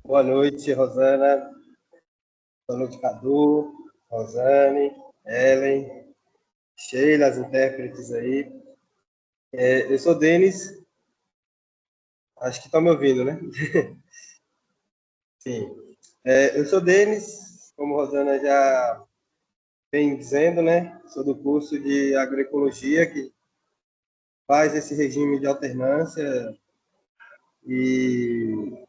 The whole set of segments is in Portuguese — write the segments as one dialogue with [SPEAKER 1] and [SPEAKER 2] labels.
[SPEAKER 1] Boa noite, Rosana. Boa noite, Cadu, Rosane, Ellen, Sheila, as intérpretes aí. Eu sou Denis, acho que estão me ouvindo, né? Sim. Eu sou Denis, como a Rosana já vem dizendo, né? Sou do curso de agroecologia, que faz esse regime de alternância e,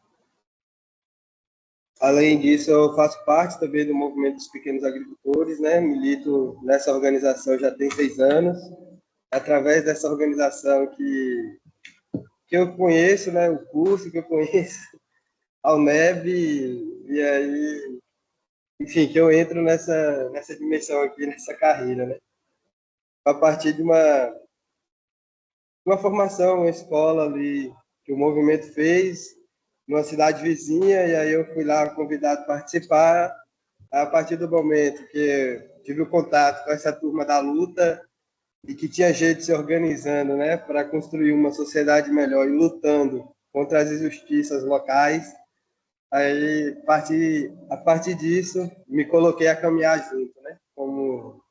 [SPEAKER 1] além disso, eu faço parte também do movimento dos pequenos agricultores, né? Milito nessa organização já tem 6 anos. Através dessa organização que eu conheço, né, o curso que eu conheço, a UNEB, e aí, enfim, que eu entro nessa dimensão aqui, nessa carreira, né? A partir de uma formação, uma escola ali que o movimento fez, numa cidade vizinha, e aí eu fui lá convidado a participar. A partir do momento que eu tive o contato com essa turma da luta, e que tinha gente se organizando, né, para construir uma sociedade melhor e lutando contra as injustiças locais. Aí, a partir disso, me coloquei a caminhar junto, né, como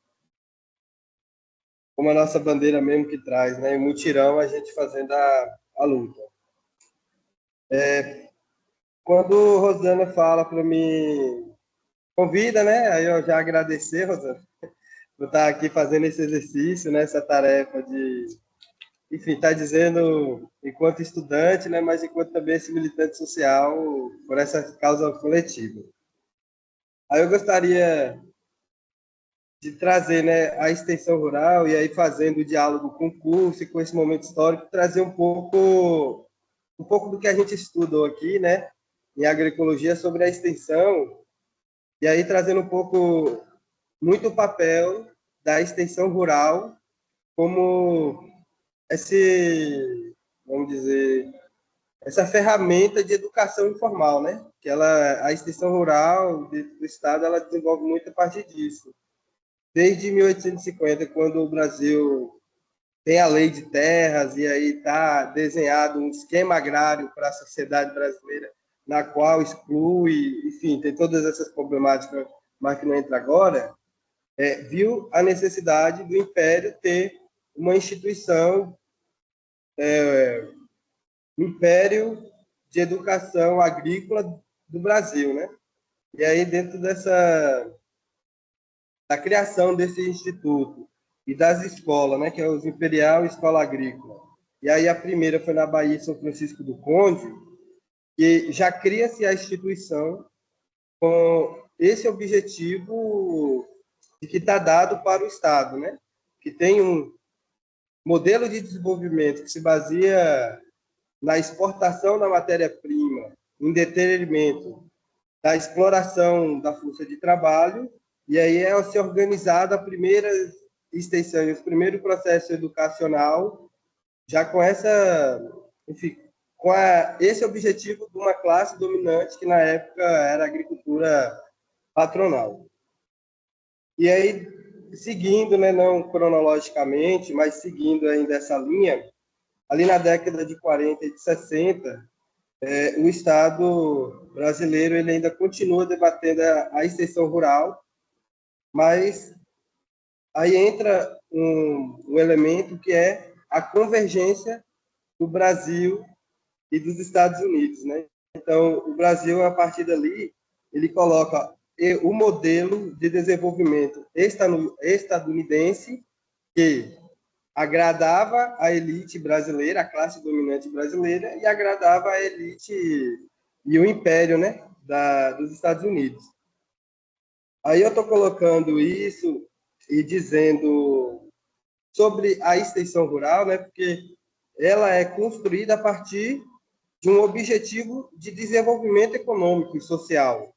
[SPEAKER 1] a nossa bandeira mesmo que traz, né, em mutirão a gente fazendo a luta. Quando Rosana fala para mim, convida, né, aí eu já agradecer, Rosana, por estar aqui fazendo esse exercício, né, essa tarefa de, enfim, está dizendo enquanto estudante, né, mas enquanto também esse militante social por essa causa coletiva. Aí eu gostaria de trazer, né, a extensão rural e aí fazendo o diálogo com o curso e com esse momento histórico, trazer um pouco do que a gente estudou aqui, né, em agroecologia sobre a extensão e aí trazendo um pouco muito o papel da extensão rural como esse, vamos dizer, essa ferramenta de educação informal, né? Que a extensão rural do estado, ela desenvolve muito a partir disso. Desde 1850, quando o Brasil tem a lei de terras e aí está desenhado um esquema agrário para a sociedade brasileira, na qual exclui, enfim, tem todas essas problemáticas, mas que não entra agora, viu a necessidade do Império ter uma instituição, um Império de Educação Agrícola do Brasil, né? E aí, dentro da criação desse instituto e das escolas, né, que é os Imperial Escola Agrícola. E aí a primeira foi na Bahia, São Francisco do Conde, que já cria-se a instituição com esse objetivo de que está dado para o Estado, né? Que tem um modelo de desenvolvimento que se baseia na exportação da matéria-prima, em detrimento da exploração da força de trabalho, e aí é se organizada a primeira extensão, o primeiro processo educacional, já com enfim, esse objetivo de uma classe dominante que na época era a agricultura patronal. E aí, seguindo, né, não cronologicamente, mas seguindo ainda essa linha, ali na década de 40 e de 60, o Estado brasileiro ele ainda continua debatendo a extensão rural, mas aí entra um elemento que é a convergência do Brasil e dos Estados Unidos, né? Então, o Brasil, a partir dali, ele coloca o modelo de desenvolvimento estadunidense que agradava a elite brasileira, a classe dominante brasileira, e agradava a elite e o império, né, dos Estados Unidos. Aí eu estou colocando isso e dizendo sobre a extensão rural, né, porque ela é construída a partir de um objetivo de desenvolvimento econômico e social.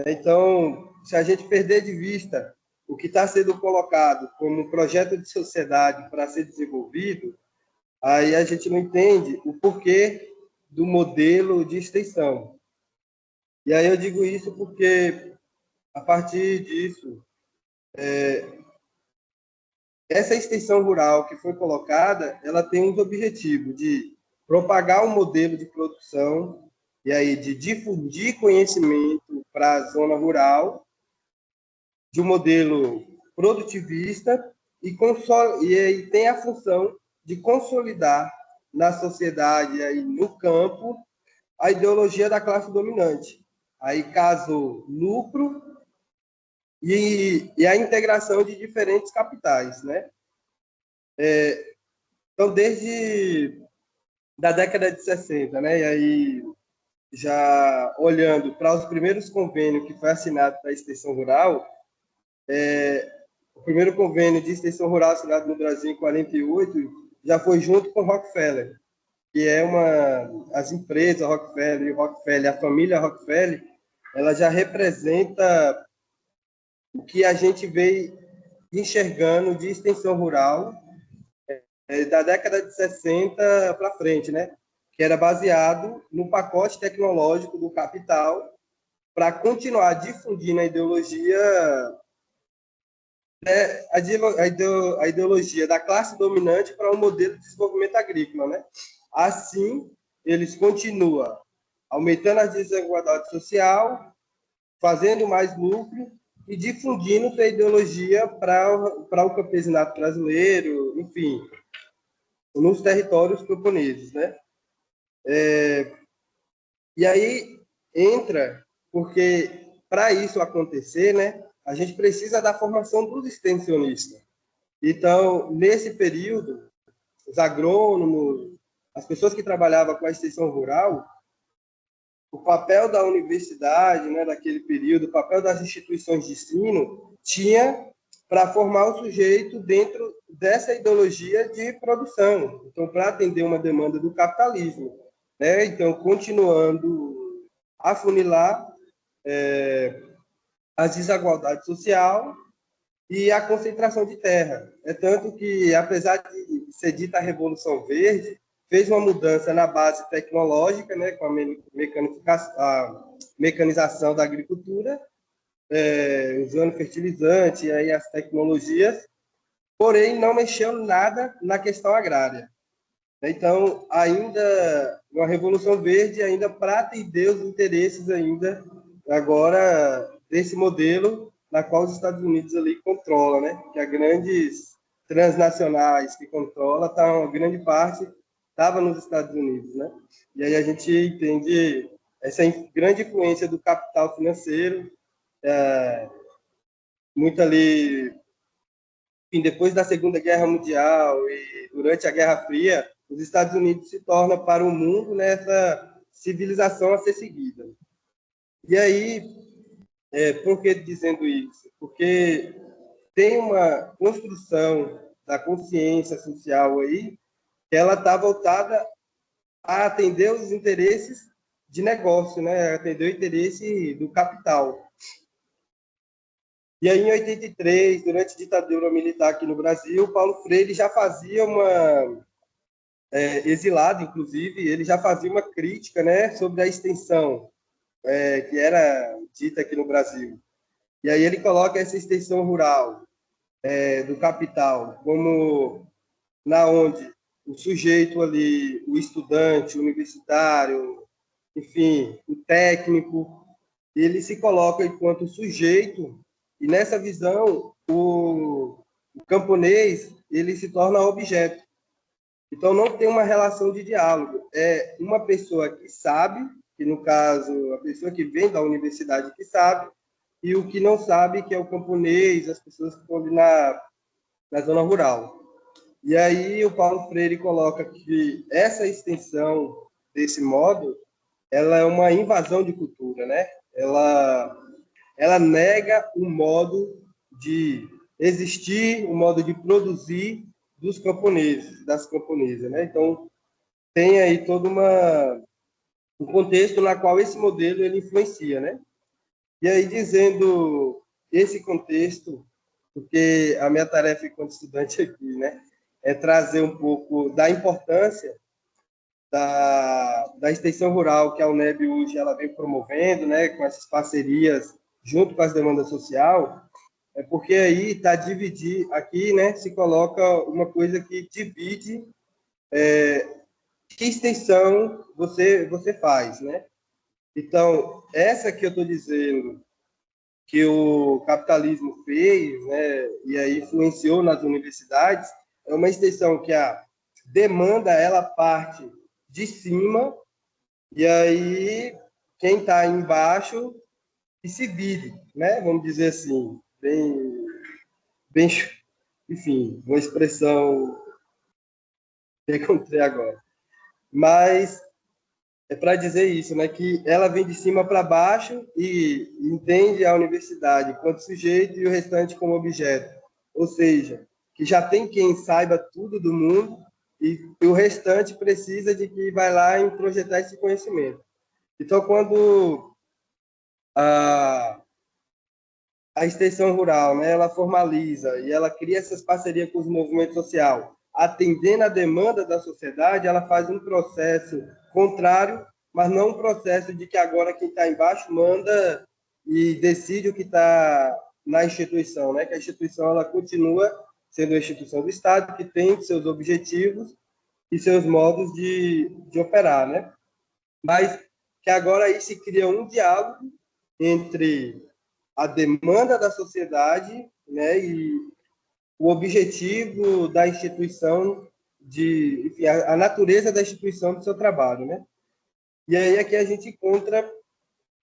[SPEAKER 1] Então, se a gente perder de vista o que está sendo colocado como um projeto de sociedade para ser desenvolvido, aí a gente não entende o porquê do modelo de extensão. E aí eu digo isso porque, a partir disso, essa extensão rural que foi colocada, ela tem um objetivo de propagar um modelo de produção e aí de difundir conhecimento para a zona rural, de um modelo produtivista e aí tem a função de consolidar na sociedade, aí no campo, a ideologia da classe dominante. Aí casou lucro e a integração de diferentes capitais, né? Então, desde da década de 60, né? E aí, já olhando para os primeiros convênios que foi assinado para a extensão rural, o primeiro convênio de extensão rural assinado no Brasil em 48 já foi junto com Rockefeller, que é as empresas Rockefeller e Rockefeller, a família Rockefeller, ela já representa o que a gente vem enxergando de extensão rural da década de 60 para frente, né? Que era baseado no pacote tecnológico do capital para continuar difundindo a ideologia, né, a ideologia da classe dominante para um modelo de desenvolvimento agrícola, né? Assim, eles continuam aumentando a desigualdade social, fazendo mais lucro e difundindo sua ideologia para o campesinato brasileiro, enfim, nos territórios camponeses, né? E aí entra, porque para isso acontecer, né, a gente precisa da formação dos extensionistas. Então, nesse período, os agrônomos, as pessoas que trabalhavam com a extensão rural, o papel da universidade, né, daquele período, o papel das instituições de ensino, tinha para formar o sujeito dentro dessa ideologia de produção. Então, para atender uma demanda do capitalismo. Né? Então, continuando a afunilar a desigualdade social e a concentração de terra. É tanto que, apesar de ser dita a Revolução Verde, fez uma mudança na base tecnológica, né, com a mecanização da agricultura, usando fertilizante e aí as tecnologias, porém não mexeu nada na questão agrária. Então, ainda uma Revolução Verde, ainda para atender os interesses ainda agora desse modelo na qual os Estados Unidos ali controla, né? Que as grandes transnacionais que controla, tá uma grande parte estava nos Estados Unidos, né? E aí a gente entende essa grande influência do capital financeiro, muito ali, enfim, depois da Segunda Guerra Mundial e durante a Guerra Fria, os Estados Unidos se torna para o mundo nessa civilização a ser seguida. E aí, por que dizendo isso? Porque tem uma construção da consciência social aí que ela está voltada a atender os interesses de negócio, né? Atender o interesse do capital. E aí, em 83, durante a ditadura militar aqui no Brasil, Paulo Freire já fazia exilado, inclusive, ele já fazia uma crítica, né, sobre a extensão que era dita aqui no Brasil. E aí ele coloca essa extensão rural do capital como na onde o sujeito ali, o estudante, o universitário, enfim, o técnico, ele se coloca enquanto sujeito e nessa visão o camponês ele se torna objeto. Então não tem uma relação de diálogo. É uma pessoa que sabe, que no caso a pessoa que vem da universidade que sabe, e o que não sabe, que é o camponês, as pessoas que estão ali na zona rural. E aí o Paulo Freire coloca que essa extensão desse modo, ela é uma invasão de cultura, né? Ela nega o modo de existir, o modo de produzir dos camponeses, das camponesas, né? Então tem aí um contexto na qual esse modelo ele influencia, né? E aí dizendo esse contexto, porque a minha tarefa enquanto estudante aqui, né, é trazer um pouco da importância da extensão rural que a UNEB hoje ela vem promovendo, né, com essas parcerias junto com as demandas social, porque aí está dividir aqui, né, se coloca uma coisa que divide que extensão você faz, né? Então, essa que eu estou dizendo que o capitalismo fez, né, e aí influenciou nas universidades, é uma extensão que a demanda ela parte de cima e aí quem está embaixo que se vire, né? Vamos dizer assim, bem, enfim, uma expressão que eu encontrei agora. Mas é para dizer isso, né? Que ela vem de cima para baixo e entende a universidade enquanto sujeito e o restante como objeto. Ou seja, que já tem quem saiba tudo do mundo e o restante precisa de que vai lá e projetar esse conhecimento. Então, quando a, a extensão rural, né, ela formaliza e ela cria essas parcerias com os movimentos sociais, atendendo a demanda da sociedade, ela faz um processo contrário, mas não um processo de que agora quem está embaixo manda e decide o que está na instituição, né? Que a instituição ela continua sendo a instituição do Estado, que tem seus objetivos e seus modos de operar, né? Mas que agora aí se cria um diálogo entre a demanda da sociedade, né, e o objetivo da instituição enfim, a natureza da instituição do seu trabalho, né? E aí aqui a gente encontra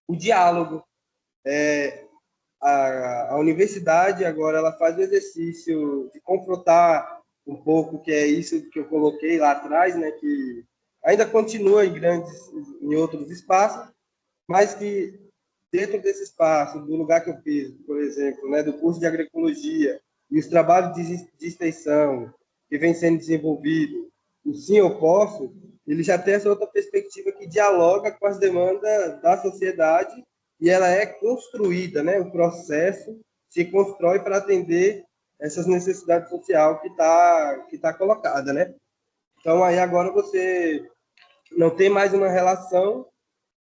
[SPEAKER 1] o diálogo. A universidade agora ela faz o exercício de confrontar um pouco, que é isso que eu coloquei lá atrás, né, que ainda continua em outros espaços, mas que dentro desse espaço, do lugar que eu fiz, por exemplo, né, do curso de agroecologia e os trabalhos de extensão que vem sendo desenvolvido, o Sim Eu Posso, ele já tem essa outra perspectiva que dialoga com as demandas da sociedade e ela é construída, né? O processo se constrói para atender essas necessidades sociais que tá colocada, né? Então aí agora você não tem mais uma relação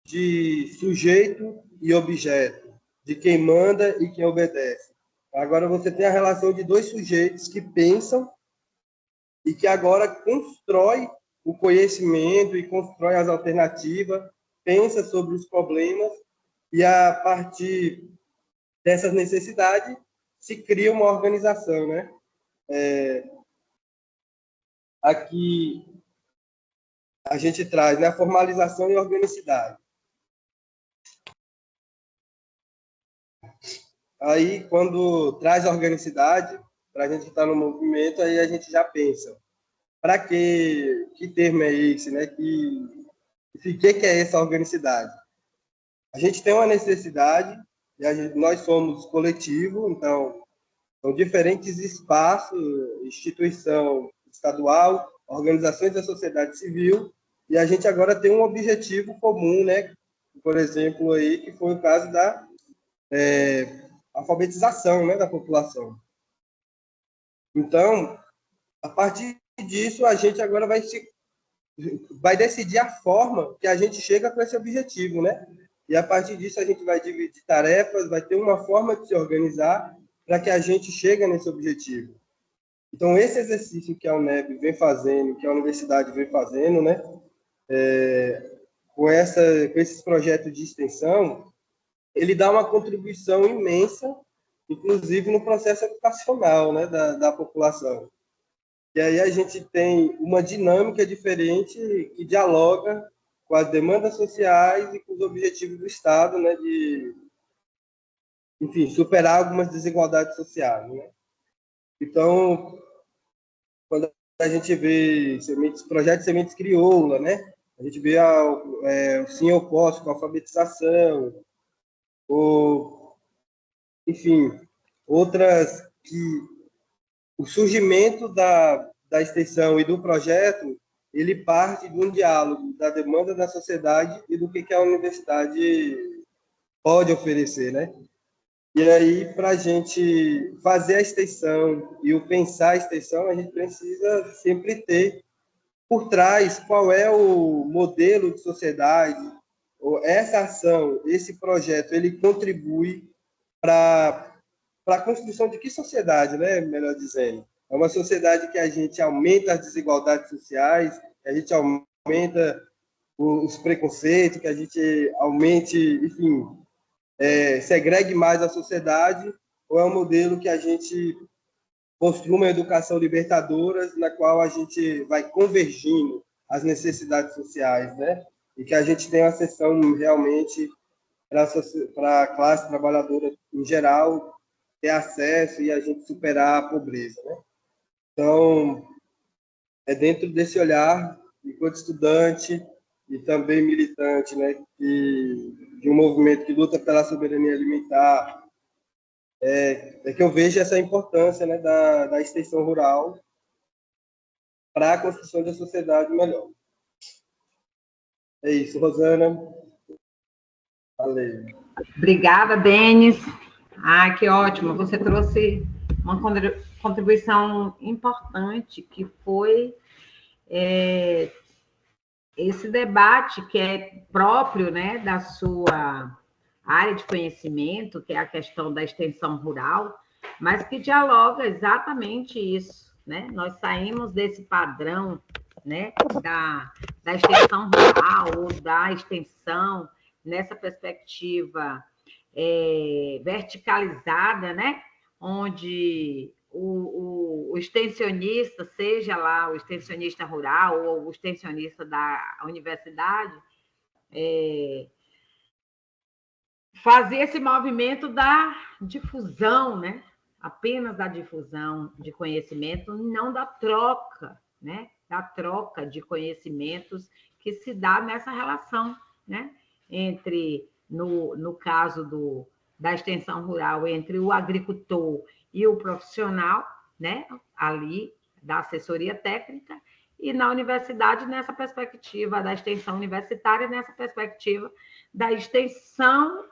[SPEAKER 1] de sujeito e objeto, de quem manda e quem obedece. Agora você tem a relação de dois sujeitos que pensam e que agora constrói o conhecimento e constrói as alternativas, pensa sobre os problemas e a partir dessas necessidades se cria uma organização, né? Aqui a gente traz, né, a formalização e a organicidade. Aí, quando traz a organicidade, para a gente estar no movimento, aí a gente já pensa, para que termo é esse, né? Que é essa organicidade? A gente tem uma necessidade, nós somos coletivo, então, são diferentes espaços, instituição estadual, organizações da sociedade civil, e a gente agora tem um objetivo comum, né? Por exemplo, aí, que foi o caso da alfabetização, né, da população. Então, a partir disso, a gente agora vai decidir a forma que a gente chega com esse objetivo, né? E a partir disso, a gente vai dividir tarefas, vai ter uma forma de se organizar para que a gente chegue nesse objetivo. Então, esse exercício que a UNEB vem fazendo, que a universidade vem fazendo, né? Com esses projetos de extensão, ele dá uma contribuição imensa, inclusive no processo educacional, né, da população. E aí a gente tem uma dinâmica diferente que dialoga com as demandas sociais e com os objetivos do Estado, né, de, enfim, superar algumas desigualdades sociais, né? Então, quando a gente vê projetos de sementes crioula, né, a gente vê o Sim Eu Posso com a alfabetização, ou, enfim, outras que o surgimento da extensão e do projeto, ele parte de um diálogo da demanda da sociedade e do que a universidade pode oferecer, né? E aí, para a gente fazer a extensão e o pensar a extensão, a gente precisa sempre ter por trás qual é o modelo de sociedade, ou essa ação, esse projeto, ele contribui para a construção de que sociedade, né? Melhor dizendo. É uma sociedade que a gente aumenta as desigualdades sociais, que a gente aumenta os preconceitos, que a gente aumente, enfim, segregue mais a sociedade, ou é um modelo que a gente construa uma educação libertadora, na qual a gente vai convergindo as necessidades sociais, né? E que a gente tenha acessão realmente para a classe trabalhadora em geral ter acesso e a gente superar a pobreza, né? Então, é dentro desse olhar, enquanto estudante e também militante, né, de um movimento que luta pela soberania alimentar, que eu vejo essa importância, né, da extensão rural para a construção da sociedade melhor. É isso, Rosana. Valeu.
[SPEAKER 2] Obrigada, Denis. Ah, que ótimo. Você trouxe uma contribuição importante, que foi esse debate que é próprio, né, da sua área de conhecimento, que é a questão da extensão rural, mas que dialoga exatamente isso, né? Nós saímos desse padrão, né, da extensão rural ou da extensão nessa perspectiva verticalizada, né, onde o extensionista, seja lá o extensionista rural ou o extensionista da universidade, fazer esse movimento da difusão, né? Apenas da difusão de conhecimento, não da troca, né? Da troca de conhecimentos que se dá nessa relação, né? Entre, no caso da extensão rural, entre o agricultor e o profissional, né? Ali, da assessoria técnica, e na universidade, nessa perspectiva da extensão universitária, nessa perspectiva da extensão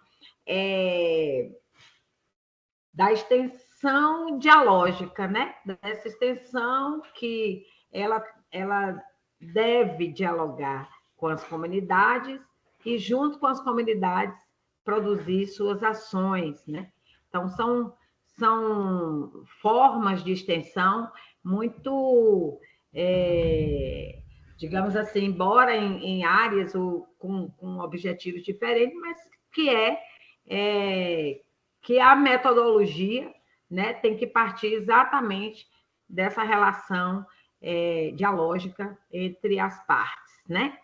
[SPEAKER 2] da extensão dialógica, né? Dessa extensão que ela deve dialogar com as comunidades e, junto com as comunidades, produzir suas ações, né? Então, são formas de extensão muito, digamos assim, embora em áreas ou com objetivos diferentes, mas que a metodologia, né, tem que partir exatamente dessa relação dialógica entre as partes, né?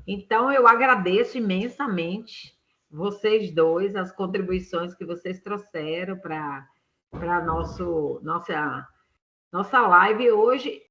[SPEAKER 2] Então, eu agradeço imensamente vocês dois, as contribuições que vocês trouxeram para nossa live hoje.